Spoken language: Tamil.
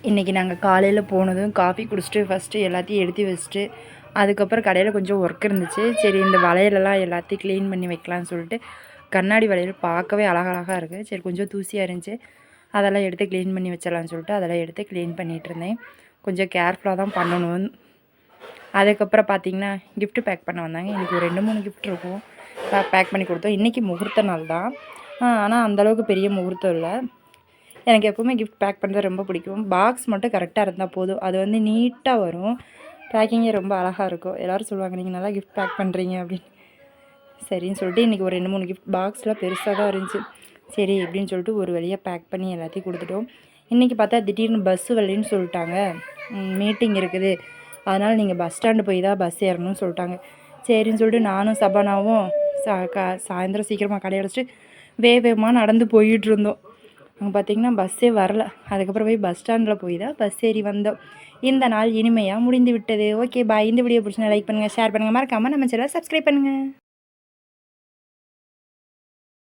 இன்றைக்கி நாங்கள் காலையில் போனதும் காஃபி குடிச்சிட்டு ஃபஸ்ட்டு எல்லாத்தையும் எடுத்து வச்சுட்டு அதுக்கப்புறம் கடையில் கொஞ்சம் ஒர்க் இருந்துச்சு. சரி இந்த வளையலெல்லாம் எல்லாத்தையும் க்ளீன் பண்ணி வைக்கலான்னு சொல்லிட்டு கண்ணாடி வளையல் பார்க்கவே அழகழகாக இருக்குது. சரி கொஞ்சம் தூசியாக இருந்துச்சு, அதெல்லாம் எடுத்து க்ளீன் பண்ணி வச்சிடலான்னு சொல்லிட்டு அதெல்லாம் எடுத்து க்ளீன் பண்ணிகிட்ருந்தேன். கொஞ்சம் கேர்ஃபுல்லாக தான் பண்ணணும். அதுக்கப்புறம் பார்த்திங்கன்னா கிஃப்ட்டு பேக் பண்ண வந்தாங்க. இன்றைக்கி ஒரு 2-3 கிஃப்ட் இருக்கும். பேக் பண்ணி கொடுத்தோம். இன்றைக்கி முகூர்த்த நாள் தான், ஆனால் அந்தளவுக்கு பெரிய முகூர்த்தம் இல்லை. எனக்கு எப்போவுமே கிஃப்ட் பேக் பண்ணுறது ரொம்ப பிடிக்கும். பாக்ஸ் மட்டும் கரெக்டாக இருந்தால் போதும். அது வந்து நீட்டாக வரும், பேக்கிங்கே ரொம்ப அழகாக இருக்கும். எல்லோரும் சொல்லுவாங்க நீங்கள் நல்லா கிஃப்ட் பேக் பண்ணுறீங்க அப்படின்னு. சரின்னு சொல்லிட்டு இன்றைக்கி ஒரு 2-3 கிஃப்ட் பாக்ஸ்லாம் பெருசாக தான் இருந்துச்சு. சரி அப்படின்னு சொல்லிட்டு ஒரு வழியாக பேக் பண்ணி எல்லாத்தையும் கொடுத்துட்டோம். இன்றைக்கி பார்த்தா திடீர்னு பஸ்ஸு வரலைன்னு சொல்லிட்டாங்க. மீட்டிங் இருக்குது, அதனால் நீங்கள் பஸ் ஸ்டாண்டு போய் தான் பஸ் ஏறணும்னு சொல்லிட்டாங்க. சரின்னு சொல்லிட்டு நானும் சபானாவும் சாயந்தரம் சீக்கிரமாக கடையை அடைச்சிட்டு வேகமாக நடந்து போயிட்டுருந்தோம். அங்கே பார்த்திங்கன்னா பஸ்ஸே வரல. அதுக்கப்புறம் போய் பஸ் ஸ்டாண்டில் போய் தான் பஸ் ஏறி வந்தோம். இந்த நாள் இனிமையாக முடிந்து விட்டது. Okay bye. இந்த வீடியோ பிடிச்சினா லைக் பண்ணுங்கள், ஷேர் பண்ணுங்கள், மறக்காமல் நம்ம சேனலை சப்ஸ்கிரைப் பண்ணுங்கள்.